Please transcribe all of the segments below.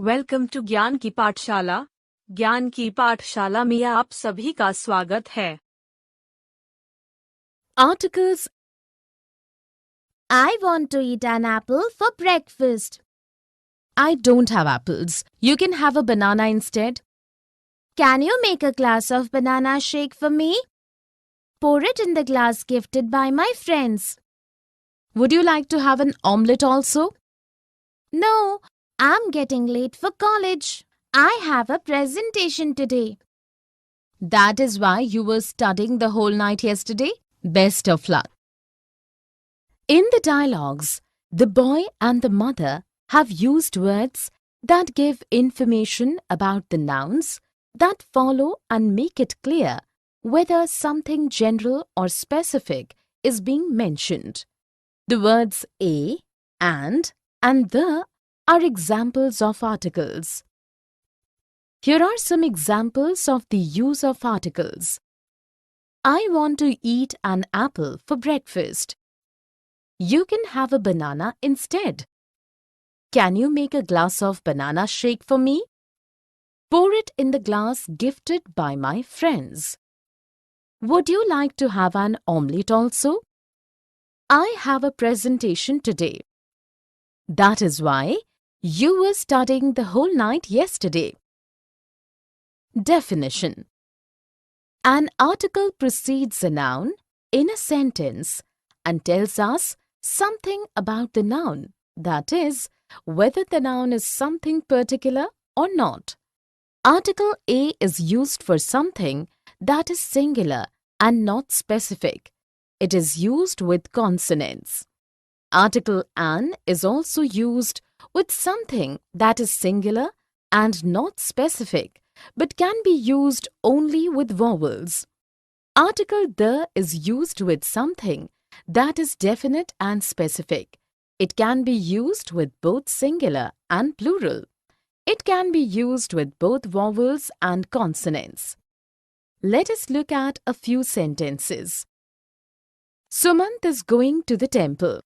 Welcome to ज्ञान की पाठशाला। ज्ञान की पाठशाला में आप सभी का स्वागत है। Articles. I want to eat an apple for breakfast. I don't have apples. You can have a banana instead. Can you make a glass of banana shake for me? Pour it in the glass gifted by my friends. Would you like to have an omelette also? No, I'm getting late for college. I have a presentation today. That is why you were studying the whole night yesterday? Best of luck. In the dialogues, the boy and the mother have used words that give information about the nouns that follow and make it clear whether something general or specific is being mentioned. The words a, and the are examples of articles. Here are some examples of the use of articles. I want to eat an apple for breakfast. You can have a banana instead. Can you make a glass of banana shake for me? Pour it in the glass gifted by my friends. Would you like to have an omelette also? I have a presentation today. That is why you were studying the whole night yesterday. Definition. An article precedes a noun in a sentence and tells us something about the noun, that is, whether the noun is something particular or not. Article A is used for something that is singular and not specific. It is used with consonants. Article an is also used with something that is singular and not specific, but can be used only with vowels. Article the is used with something that is definite and specific. It can be used with both singular and plural. It can be used with both vowels and consonants. Let us look at a few sentences. Sumant is going to the temple.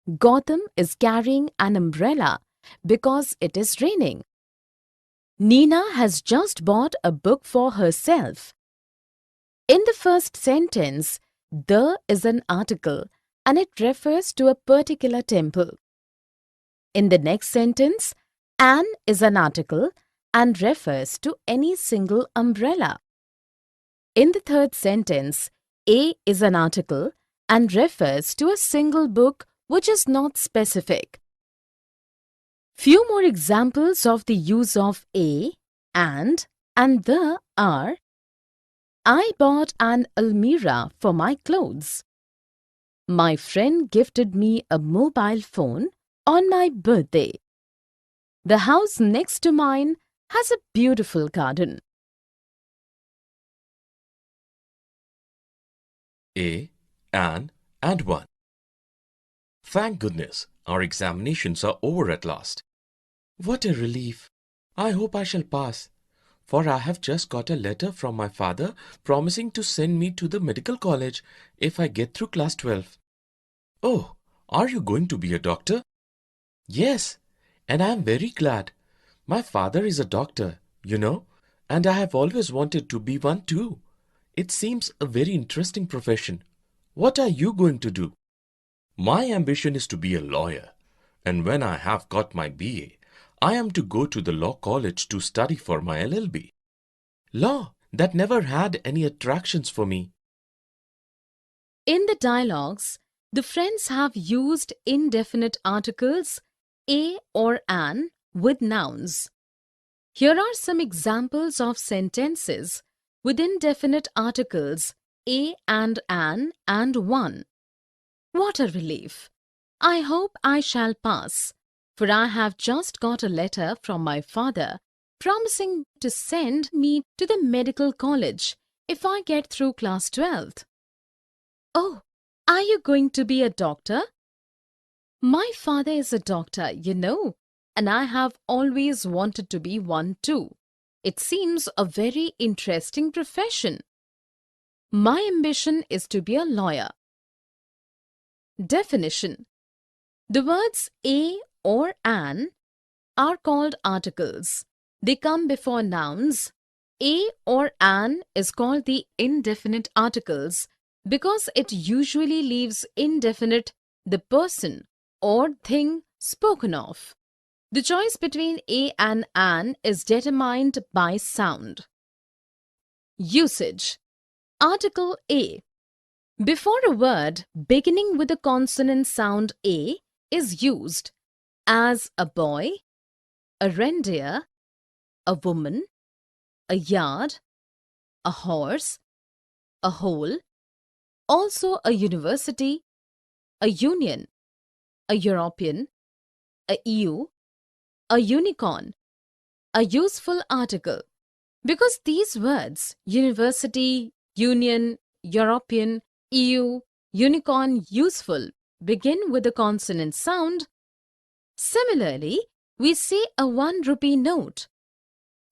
Gautam is carrying an umbrella because it is raining. Nina has just bought a book for herself. In the first sentence, the is an article and it refers to a particular temple. In the next sentence, an is an article and refers to any single umbrella. In the third sentence, a is an article and refers to a single book which is not specific. Few more examples of the use of a, and the are: I bought an almirah for my clothes. My friend gifted me a mobile phone on my birthday. The house next to mine has a beautiful garden. A, an, and one. Thank goodness, our examinations are over at last. What a relief! I hope I shall pass, for I have just got a letter from my father promising to send me to the medical college if I get through class 12. Oh, are you going to be a doctor? Yes, and I am very glad. My father is a doctor, you know, and I have always wanted to be one too. It seems a very interesting profession. What are you going to do? My ambition is to be a lawyer, and when I have got my BA, I am to go to the law college to study for my LLB. Law, that never had any attractions for me. In the dialogues, the friends have used indefinite articles a or an with nouns. Here are some examples of sentences with indefinite articles a and an and one. What a relief! I hope I shall pass, for I have just got a letter from my father promising to send me to the medical college if I get through class 12th. Oh, are you going to be a doctor? My father is a doctor, you know, and I have always wanted to be one too. It seems a very interesting profession. My ambition is to be a lawyer. Definition. The words a or an are called articles. They come before nouns. A or an is called the indefinite articles because it usually leaves indefinite the person or thing spoken of. The choice between a and an is determined by sound. Usage. Article A. Before a word beginning with the consonant sound A is used, as a boy, a reindeer, a woman, a yard, a horse, a hole, also a university, a union, a European, a EU, a unicorn, a useful article. Because these words, university, union, European, EU, unicorn, useful, begin with the consonant sound. Similarly, we say a 1 rupee note.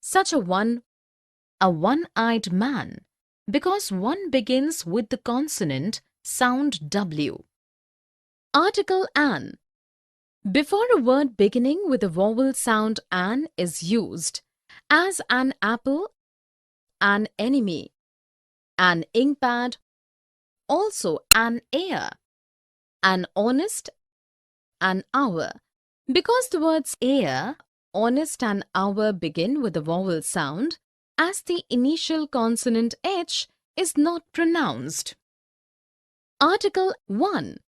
Such a one-eyed man, because one begins with the consonant sound W. Article an. Before a word beginning with the vowel sound an is used, as an apple, an enemy, an inkpad, also an heir, an honest, an hour. Because the words heir, honest and hour begin with the vowel sound, as the initial consonant H is not pronounced. Article 1.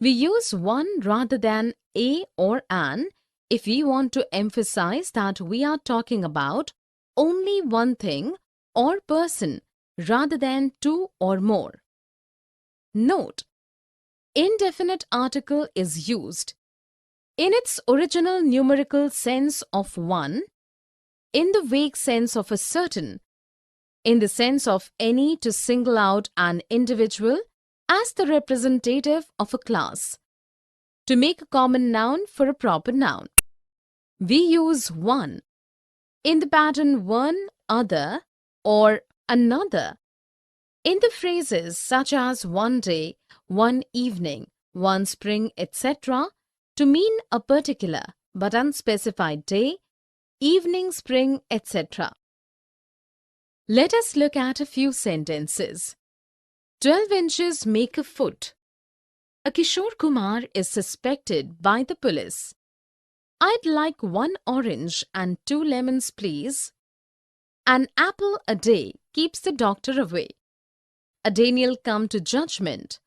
We use one rather than a or an if we want to emphasize that we are talking about only one thing or person rather than two or more. Note: indefinite article is used in its original numerical sense of one, in the vague sense of a certain, in the sense of any to single out an individual as the representative of a class, to make a common noun for a proper noun. We use one in the pattern one, other, or another. In the phrases such as one day, one evening, one spring, etc., to mean a particular but unspecified day, evening, spring, etc. Let us look at a few sentences. 12 inches make a foot. A Kishore Kumar is suspected by the police. I'd like 1 orange and 2 lemons, please. An apple a day keeps the doctor away. A Daniel come to judgment.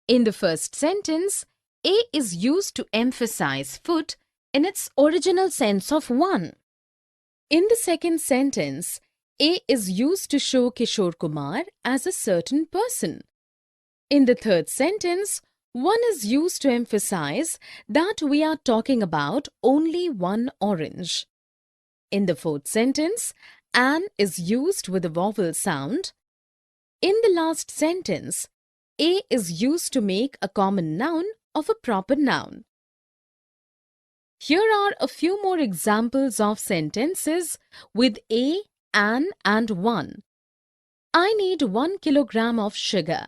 In the first sentence, a is used to emphasize foot in its original sense of one. In the second sentence, a is used to show Kishore Kumar as a certain person. In the third sentence, one is used to emphasize that we are talking about only 1 orange. In the fourth sentence, an is used with a vowel sound. In the last sentence, a is used to make a common noun of a proper noun. Here are a few more examples of sentences with a, an and one. I need 1 kilogram of sugar.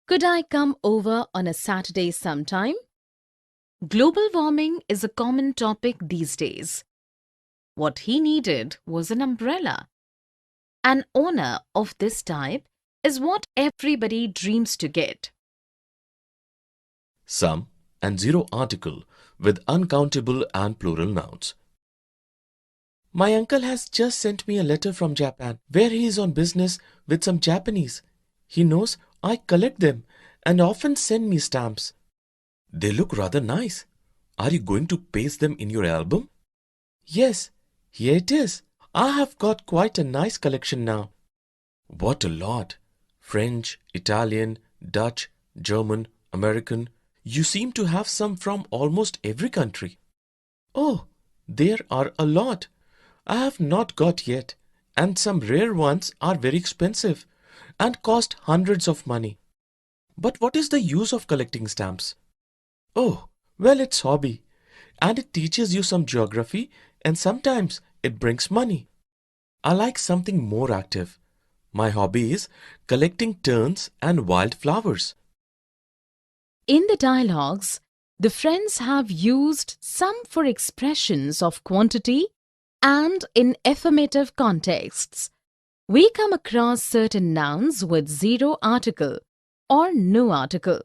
Could I come over on a Saturday sometime? Global warming is a common topic these days. What he needed was an umbrella. An honor of this type is what everybody dreams to get. Some and zero article with uncountable and plural nouns. My uncle has just sent me a letter from Japan where he is on business with some Japanese. He knows I collect them and often send me stamps. They look rather nice. Are you going to paste them in your album? Yes, here it is. I have got quite a nice collection now. What a lot! French, Italian, Dutch, German, American. You seem to have some from almost every country. Oh, there are a lot. I have not got yet, and some rare ones are very expensive and cost hundreds of money. But what is the use of collecting stamps? Oh, well, it's hobby, and it teaches you some geography, and sometimes it brings money. I like something more active. My hobby is collecting terns and wildflowers. In the dialogues, the friends have used some for expressions of quantity and in affirmative contexts. We come across certain nouns with zero article or no article.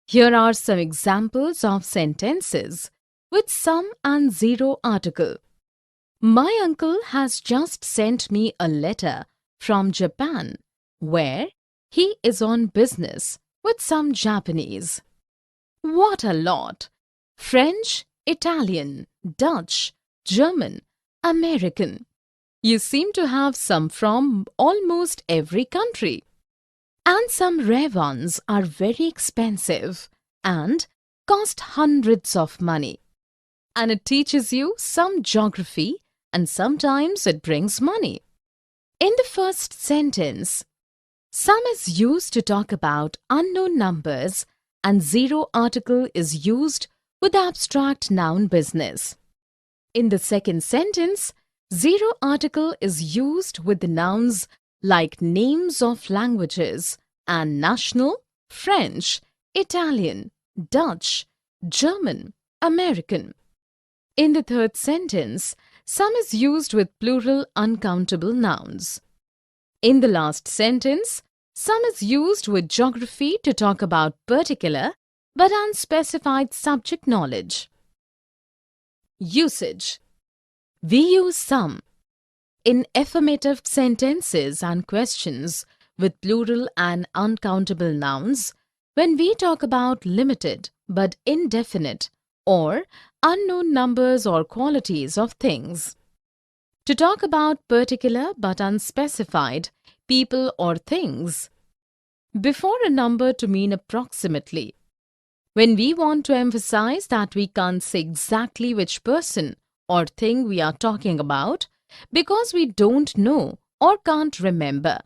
Here are some examples of sentences with some and zero article. My uncle has just sent me a letter from Japan where he is on business with some Japanese. What a lot! French, Italian, Dutch, German, American. You seem to have some from almost every country. And some rare ones are very expensive and cost hundreds of money. And it teaches you some geography and sometimes it brings money. In the first sentence, some is used to talk about unknown numbers and zero article is used with abstract noun business. In the second sentence, zero article is used with the nouns like names of languages and national, French, Italian, Dutch, German, American. In the third sentence, some is used with plural uncountable nouns. In the last sentence, some is used with geography to talk about particular but unspecified subject knowledge. Usage. We use some in affirmative sentences and questions with plural and uncountable nouns when we talk about limited but indefinite or unknown numbers or qualities of things. To talk about particular but unspecified people or things. Before a number to mean approximately. When we want to emphasize that we can't say exactly which person or thing we are talking about because we don't know or can't remember.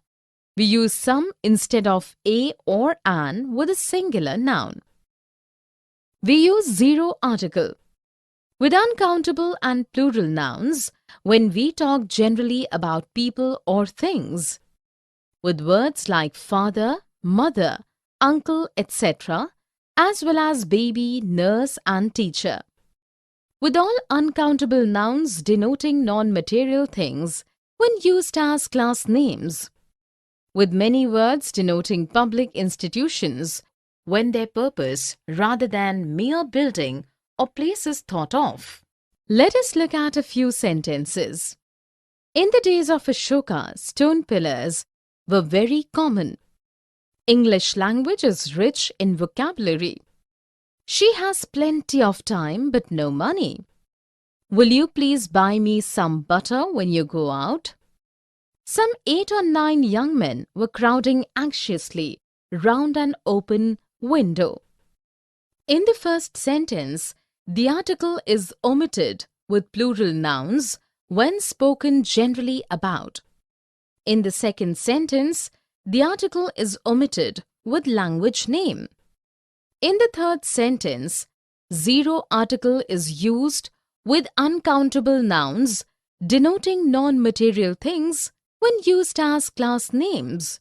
We use some instead of a or an with a singular noun. We use zero article with uncountable and plural nouns when we talk generally about people or things. With words like father, mother, uncle, etc., as well as baby, nurse and teacher. With all uncountable nouns denoting non-material things when used as class names. With many words denoting public institutions when their purpose rather than mere building or place is thought of. Let us look at a few sentences. In the days of Ashoka, stone pillars were very common. English language is rich in vocabulary. She has plenty of time but no money. Will you please buy me some butter when you go out? Some 8 or 9 young men were crowding anxiously round an open window. In the first sentence, the article is omitted with plural nouns when spoken generally about. In the second sentence, the article is omitted with language name. In the third sentence, zero article is used with uncountable nouns denoting non-material things when used as class names.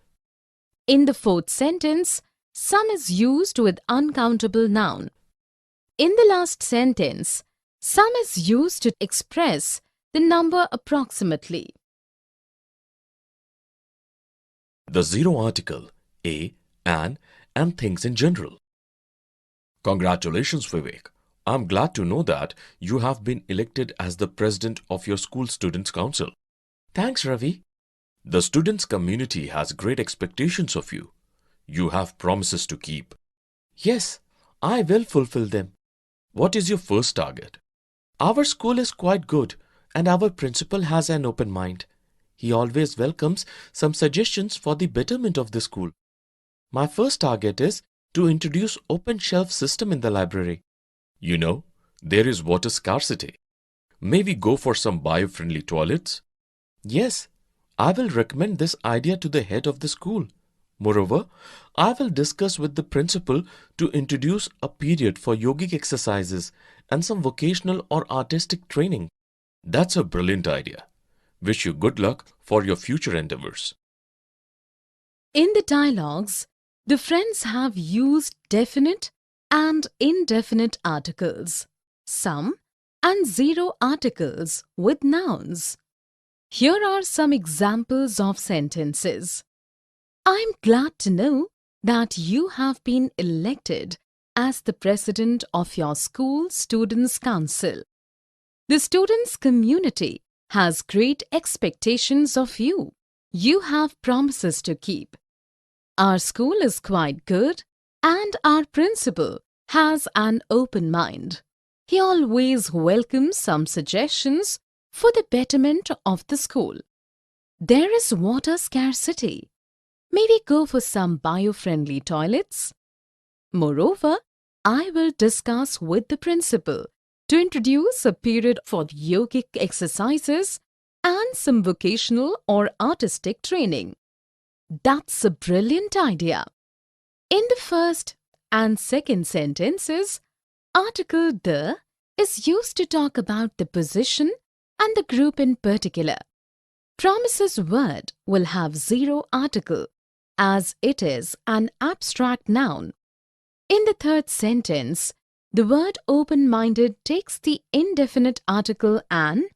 In the fourth sentence, some is used with uncountable noun. In the last sentence, some is used to express the number approximately. The zero article, a, an, and things in general. Congratulations, Vivek. I'm glad to know that you have been elected as the president of your school students' council. Thanks, Ravi. The students' community has great expectations of you. You have promises to keep. Yes, I will fulfill them. What is your first target? Our school is quite good and our principal has an open mind. He always welcomes some suggestions for the betterment of the school. My first target is to introduce open shelf system in the library. You know, there is water scarcity. May we go for some bio-friendly toilets? Yes, I will recommend this idea to the head of the school. Moreover, I will discuss with the principal to introduce a period for yogic exercises and some vocational or artistic training. That's a brilliant idea. Wish you good luck for your future endeavors. In the dialogues, the friends have used definite and indefinite articles, some and zero articles with nouns. Here are some examples of sentences. I'm glad to know that you have been elected as the president of your school students' council. The students' community has great expectations of you. You have promises to keep. Our school is quite good and our principal has an open mind. He always welcomes some suggestions for the betterment of the school. There is water scarcity. May we go for some bio-friendly toilets? Moreover, I will discuss with the principal to introduce a period for yogic exercises and some vocational or artistic training. That's a brilliant idea. In the first and second sentences, article the is used to talk about the position and the group in particular. Promises word will have zero article as it is an abstract noun. In the third sentence, the word open-minded takes the indefinite article an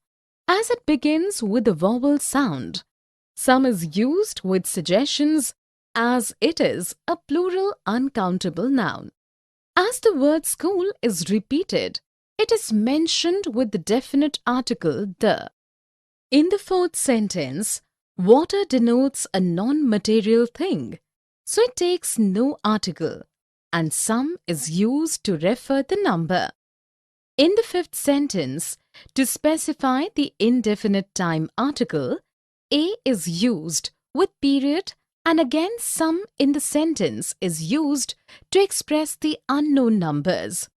as it begins with a vowel sound. Some is used with suggestions as it is a plural uncountable noun. As the word school is repeated, it is mentioned with the definite article the. In the fourth sentence, water denotes a non-material thing, so it takes no article, and some is used to refer the number. In the fifth sentence, to specify the indefinite time article, a is used with period, and again some in the sentence is used to express the unknown numbers.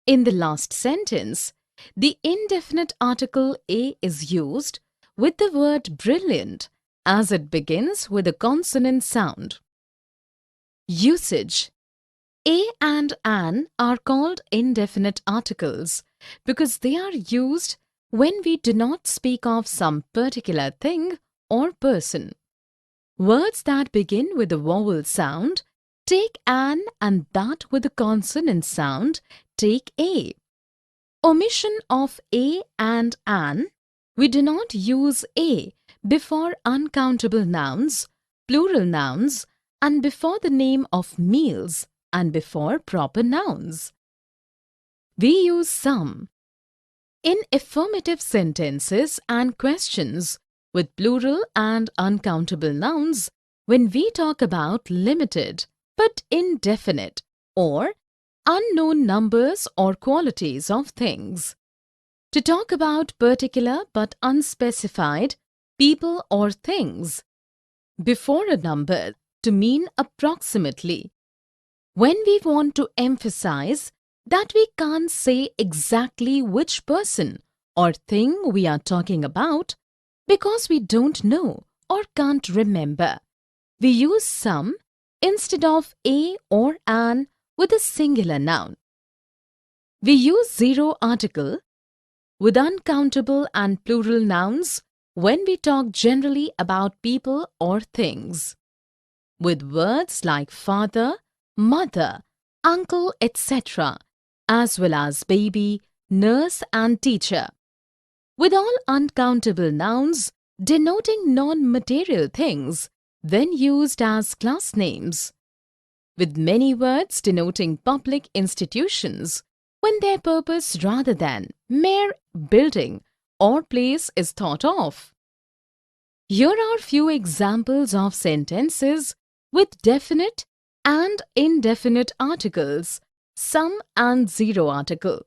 In the last sentence, the indefinite article a is used with the word brilliant as it begins with a consonant sound. Usage. A and an are called indefinite articles because they are used when we do not speak of some particular thing or person. Words that begin with a vowel sound take an, and that with a consonant sound take a. Omission of a and an. We do not use a before uncountable nouns, plural nouns, and before the name of meals and before proper nouns. We use some. In affirmative sentences and questions with plural and uncountable nouns, when we talk about limited but indefinite or unknown numbers or qualities of things. To talk about particular but unspecified people or things. Before a number, to mean approximately. When we want to emphasize that we can't say exactly which person or thing we are talking about because we don't know or can't remember, we use some instead of a or an with a singular noun. We use zero article with uncountable and plural nouns when we talk generally about people or things. With words like father, mother, uncle, etc., as well as baby, nurse and teacher. With all uncountable nouns denoting non-material things when used as class names. With many words denoting public institutions when their purpose rather than mere building or place is thought of. Here are few examples of sentences with definite and indefinite articles, some and zero article.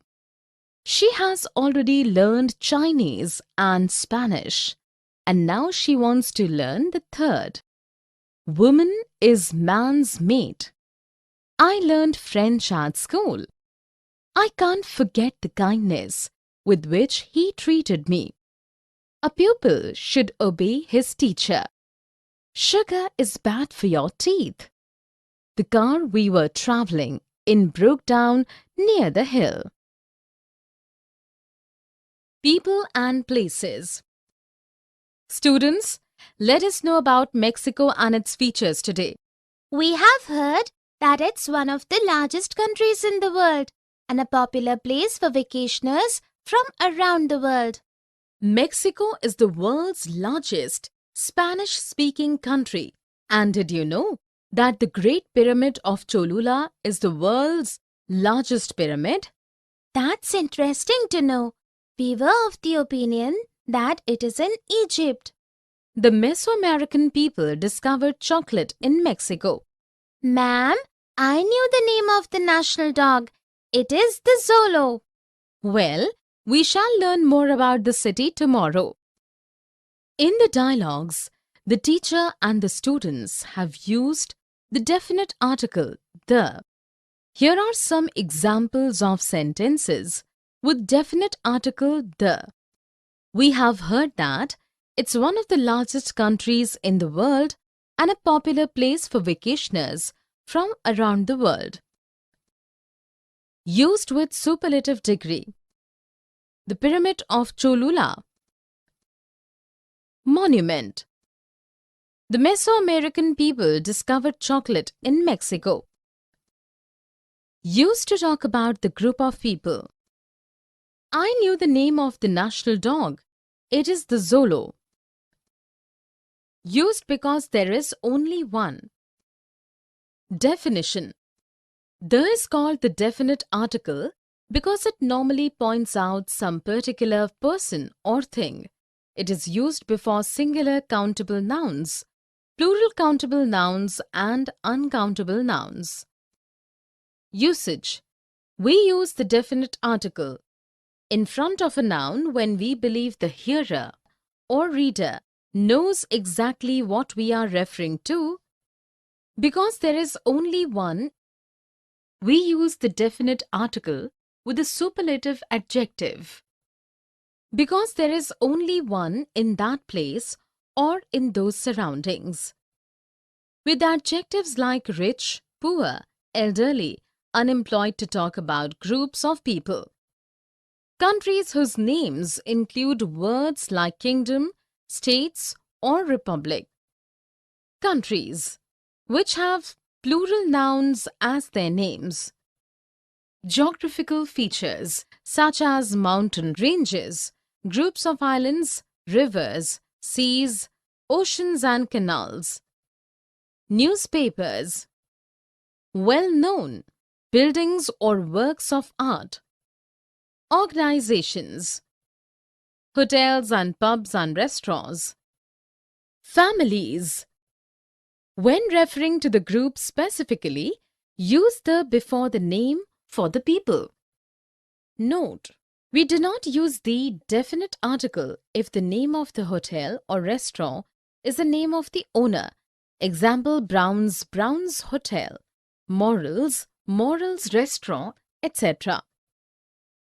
She has already learned Chinese and Spanish, and now she wants to learn the third. Woman is man's mate. I learned French at school. I can't forget the kindness with which he treated me. A pupil should obey his teacher. Sugar is bad for your teeth. The car we were traveling in broke down near the hill. People and places. Students, let us know about Mexico and its features today. We have heard that it's one of the largest countries in the world and a popular place for vacationers from around the world. Mexico is the world's largest Spanish-speaking country. And did you know that the Great Pyramid of Cholula is the world's largest pyramid? That's interesting to know. We were of the opinion that it is in Egypt. The Mesoamerican people discovered chocolate in Mexico. Ma'am, I knew the name of the national dog. It is the Zolo. Well, we shall learn more about the city tomorrow. In the dialogues, the teacher and the students have used the definite article, the. Here are some examples of sentences with definite article, the. We have heard that it's one of the largest countries in the world and a popular place for vacationers from around the world. Used with superlative degree. The Pyramid of Cholula. Monument. The Mesoamerican people discovered chocolate in Mexico. Used to talk about the group of people. I knew the name of the national dog. It is the Zolo. Used because there is only one. Definition. The is called the definite article because it normally points out some particular person or thing. It is used before singular countable nouns, plural countable nouns and uncountable nouns. Usage. We use the definite article in front of a noun when we believe the hearer or reader knows exactly what we are referring to. Because there is only one, we use the definite article with a superlative adjective. Because there is only one in that place or in those surroundings. With adjectives like rich, poor, elderly, unemployed to talk about groups of people. Countries whose names include words like kingdom, states, or republic. Countries which have plural nouns as their names. Geographical features such as mountain ranges, groups of islands, rivers, seas, oceans and canals. Newspapers. Well-known buildings or works of art. Organizations. Hotels and pubs and restaurants. Families. When referring to the group specifically, use the before the name for the people. Note: we do not use the definite article if the name of the hotel or restaurant is the name of the owner. Example: Brown's Hotel, Morals Restaurant, etc.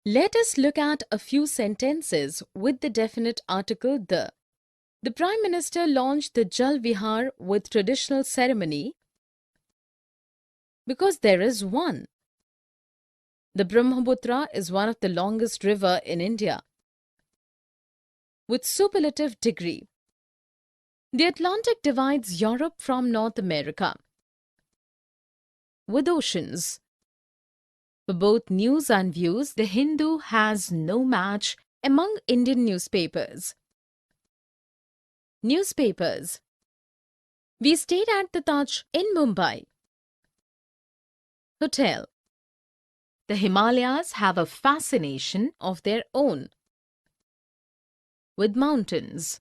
Let us look at a few sentences with the definite article the. The Prime Minister launched the Jal Vihar with traditional ceremony because there is one. The Brahmaputra is one of the longest river in India. With superlative degree. The Atlantic divides Europe from North America. With oceans. For both news and views, the Hindu has no match among Indian newspapers. Newspapers. We stayed at the Taj in Mumbai. Hotel. The Himalayas have a fascination of their own. With mountains.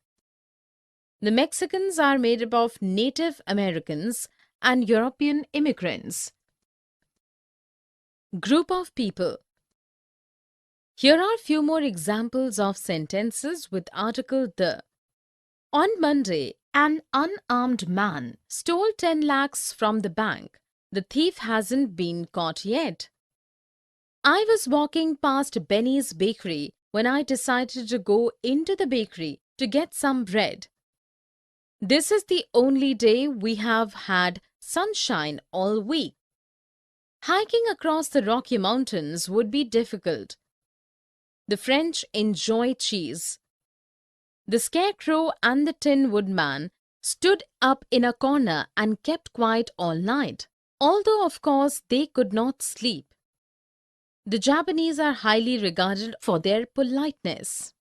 The Mexicans are made up of Native Americans and European immigrants. Group of people. Here are few more examples of sentences with article the. On Monday, an unarmed man stole 10 lakhs from the bank. The thief hasn't been caught yet. I was walking past Benny's bakery when I decided to go into the bakery to get some bread. This is the only day we have had sunshine all week. Hiking across the Rocky Mountains would be difficult. The French enjoy cheese. The Scarecrow and the Tin Woodman stood up in a corner and kept quiet all night. Although, of course, they could not sleep. The Japanese are highly regarded for their politeness.